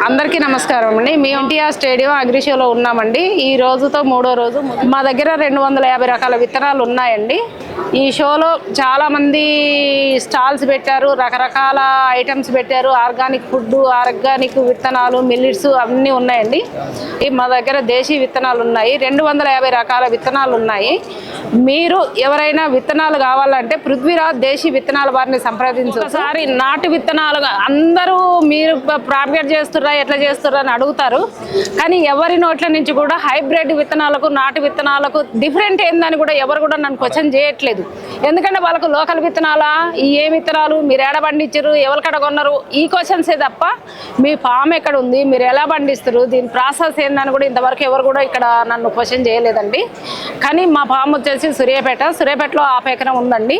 అందరికీ నమస్కారం అండి. మేము ఎన్టీఆర్ స్టేడియం అగ్రిషోలో ఉన్నామండి. ఈ రోజుతో మూడో రోజు. మా దగ్గర 250 రకాల విత్తనాలు ఉన్నాయండి. ఈ షోలో చాలామంది స్టాల్స్ పెట్టారు, రకరకాల ఐటమ్స్ పెట్టారు. ఆర్గానిక్ ఫుడ్, ఆర్గానిక్ విత్తనాలు, మిల్లెట్స్ అన్నీ ఉన్నాయండి. మా దగ్గర దేశీ విత్తనాలు ఉన్నాయి. 250 రకాల విత్తనాలు ఉన్నాయి. మీరు ఎవరైనా విత్తనాలు కావాలంటే పృథ్వీరాజ్ దేశీ విత్తనాల వారిని సంప్రదించు. ఒకసారి నాటు విత్తనాలు అందరూ మీరు ప్రాపగేట్ చేస్తుర్రా, ఎట్లా చేస్తుర్రా అని అడుగుతారు. కానీ ఎవరి నోట్ల నుంచి కూడా హైబ్రిడ్ విత్తనాలకు నాటు విత్తనాలకు డిఫరెంట్ ఏందని కూడా ఎవరు కూడా నన్ను క్వశ్చన్ చేయట్లేదు. ఎందుకంటే వాళ్ళకు లోకల్ విత్తనాలా, ఏ విత్తనాలు మీరు ఎక్కడ పండించారు, ఎవరికడ కొన్నారు, ఈ క్వశ్చన్సే తప్ప మీ ఫామ్ ఎక్కడ ఉంది, మీరు ఎలా పండిస్తారు, దీని ప్రాసెస్ ఏందని కూడా ఇంతవరకు ఎవరు కూడా ఇక్కడ నన్ను క్వశ్చన్ చేయలేదండి. కానీ మా ఫామ్ వచ్చేసి సూర్యాపేటలో 1/2 ఎకరం ఉందండి.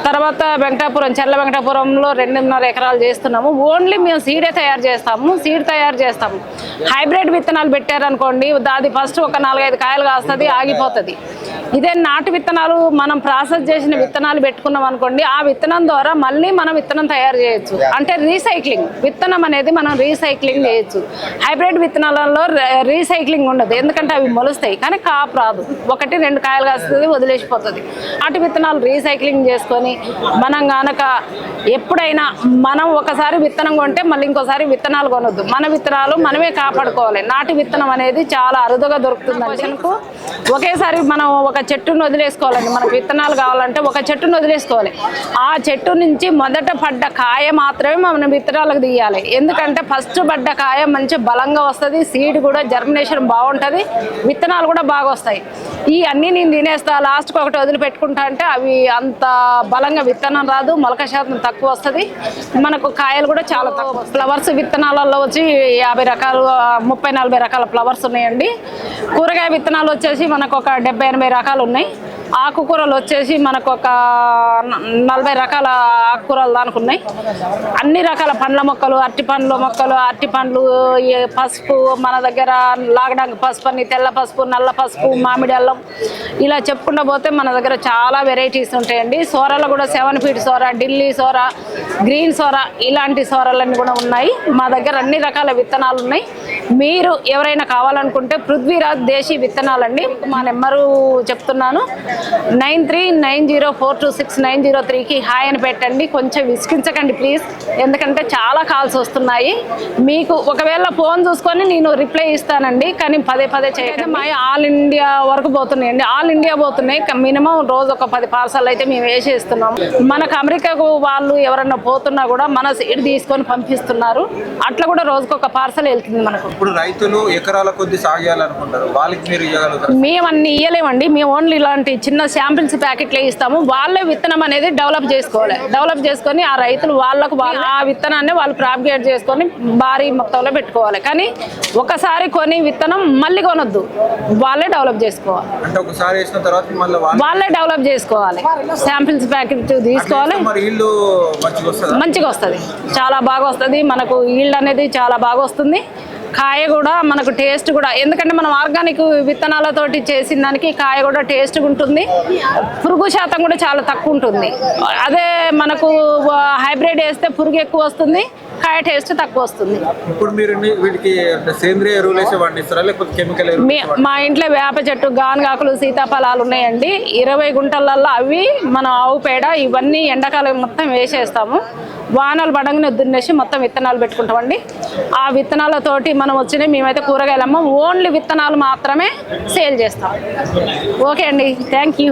తర్వాత వెంకటాపురం, చర్ల వెంకటాపురంలో 2.5 ఎకరాలు చేస్తున్నాము. ఓన్లీ మేము సీడే తయారు చేస్తాము. హైబ్రిడ్ విత్తనాలు పెట్టారనుకోండి, అది ఫస్ట్ ఒక 4-5 కాయలు కాస్తుంది, ఆగిపోతుంది. ఇదే నాటు విత్తనాలు మనం ప్రాసెస్ చేసిన విత్తనాలు పెట్టుకున్నాం అనుకోండి, ఆ విత్తనం ద్వారా మళ్ళీ మనం విత్తనం తయారు చేయొచ్చు. అంటే రీసైక్లింగ్ విత్తనం అనేది మనం రీసైక్లింగ్ చేయొచ్చు. హైబ్రిడ్ విత్తనాలలో రీసైక్లింగ్ ఉండదు, ఎందుకంటే అవి మొలుస్తాయి కానీ కాపు రాదు. 1-2 కాయలు కాస్తుంది, వదిలేసిపోతుంది. అటు విత్తనాలు రీసైక్లింగ్ చేసుకొని మనం కనుక ఎప్పుడైనా మనం ఒకసారి విత్తనం కొంటే మళ్ళీ ఇంకోసారి విత్తనాలు కొనొద్దు. మన విత్తనాలు మనమే కాపాడుకోవాలి. నాటు విత్తనం అనేది చాలా అరుదుగా దొరుకుతుంది. క్వశ్చన్కు ఒకేసారి మనం ఒక చెట్టును వదిలేసుకోవాలండి. మనకు విత్తనాలు కావాలంటే ఒక చెట్టును వదిలేసుకోవాలి. ఆ చెట్టు నుంచి మొదట పడ్డ కాయ మాత్రమే మనం విత్తనాలకు తీయాలి. ఎందుకంటే ఫస్ట్ పడ్డ కాయ మంచి బలంగా వస్తుంది, సీడ్ కూడా జర్మినేషన్ బాగుంటుంది, విత్తనాలు కూడా బాగా వస్తాయి. ఈ అన్నీ నేను తినేస్తా, లాస్ట్కి ఒకటి వదిలిపెట్టుకుంటా అంటే అవి అంత బలంగా విత్తనం రాదు, మొలక శాతం తక్కువ వస్తుంది, మనకు కాయలు కూడా చాలా తక్కువ. ఫ్లవర్స్ విత్తనాలలో వచ్చి 50 రకాలు, 30-40 రకాల ఫ్లవర్స్ ఉన్నాయండి. కూరగాయ విత్తనాలు వచ్చేసి మనకు ఒక 70-80 రకాలు ఉన్నాయి. ఆకుకూరలు వచ్చేసి మనకు ఒక 40 రకాల ఆకుకూరలు దానికి ఉన్నాయి. అన్ని రకాల పండ్ల మొక్కలు, అరటి పండ్లు, పసుపు మన దగ్గర లాగడానికి పసుపు అని, తెల్ల పసుపు, నల్ల పసుపు, మామిడి అల్లం, ఇలా చెప్పుకుంటూ పోతే మన దగ్గర చాలా వెరైటీస్ ఉంటాయండి. సోరలు కూడా 7 ఫీట్ సోర, ఢిల్లీ సోర, గ్రీన్ సోర, ఇలాంటి సోరలన్నీ కూడా ఉన్నాయి. మా దగ్గర అన్ని రకాల విత్తనాలు ఉన్నాయి. మీరు ఎవరైనా కావాలనుకుంటే పృథ్వీరాజ్ దేశీ విత్తనాలండి. మా నెంబరు చెప్తున్నాను, 9390426903కి హాయ్ అని పెట్టండి. కొంచెం విసిగించకండి ప్లీజ్, ఎందుకంటే చాలా కాల్స్ వస్తున్నాయి. మీకు ఒకవేళ ఫోన్ చూసుకొని నేను రిప్లై ఇస్తానండి, కానీ పదే చేయడం. మా ఆల్ ఇండియా వరకు పోతున్నాయండి. ఆల్ ఇండియా పోతున్నాయి. మినిమం రోజు ఒక 10 పార్సల్ అయితే మేము వేసేస్తున్నాము. మనకు అమెరికాకు వాళ్ళు ఎవరన్నా పోతున్నా కూడా మన సీడ్ తీసుకొని పంపిస్తున్నారు. అట్లా కూడా రోజుకు ఒక పార్సల్ వెళ్తుంది మనకు. ఇప్పుడు రైతులు ఎకరాల కొద్ది సాగేయాలనుకుంటారు, వాళ్ళకి మీరు ఇవ్వగలుగుతారు? మేము అన్ని ఇవ్వలేమండి. మేము ఓన్లీ ఇలాంటి చిన్న శాంపిల్స్ ప్యాకెట్లు ఇస్తాము. వాళ్ళే విత్తనం అనేది డెవలప్ చేసుకోవాలి. డెవలప్ చేసుకొని ఆ రైతులు వాళ్ళకు ఆ విత్తనాన్ని వాళ్ళు ప్రాపగేట్ చేసుకొని భారీ మొత్తంలో పెట్టుకోవాలి. కానీ ఒకసారి కొని విత్తనం మళ్ళీ కొనొద్దు, వాళ్ళే డెవలప్ చేసుకోవాలి. అంటే ఒకసారి వేసిన తర్వాత వాళ్ళే డెవలప్ చేసుకోవాలి. శాంపిల్స్ ప్యాకెట్ తీసుకోవాలి. మంచిగా వస్తుంది, చాలా బాగా వస్తుంది. మనకు ఈల్డ్ అనేది చాలా బాగా వస్తుంది. కాయ కూడా మనకు టేస్ట్ కూడా, ఎందుకంటే మనం ఆర్గానిక్ విత్తనాలతోటి చేసిన దానికి కాయ కూడా టేస్ట్గా ఉంటుంది. పురుగు శాతం కూడా చాలా తక్కువ ఉంటుంది. అదే మనకు హైబ్రిడ్ వేస్తే పురుగు ఎక్కువ వస్తుంది, కాయ టేస్ట్ తక్కువ వస్తుంది. ఇప్పుడు మీరు వీటికి సేంద్రియ ఎరువులు వేసి పండిస్తారా లేకపోతే కెమికల్ ఎరువులు? మా ఇంట్లో వేప చెట్టు, గానుగాకులు, సీతాఫలాలు ఉన్నాయండి. 20 గుంటలలో అవి మనం ఆవు పేడ ఇవన్నీ ఎండాకాలం మొత్తం వేసేస్తాము. వానలు పడంగానే దున్నేసి మొత్తం విత్తనాలు పెట్టుకుంటామండి. ఆ విత్తనాలతోటి మనం వచ్చినాయి. మేమైతే కూరగాయలమ్మ ఓన్లీ విత్తనాలు మాత్రమే సేల్ చేస్తాం. ఓకే అండి, థ్యాంక్ యూ.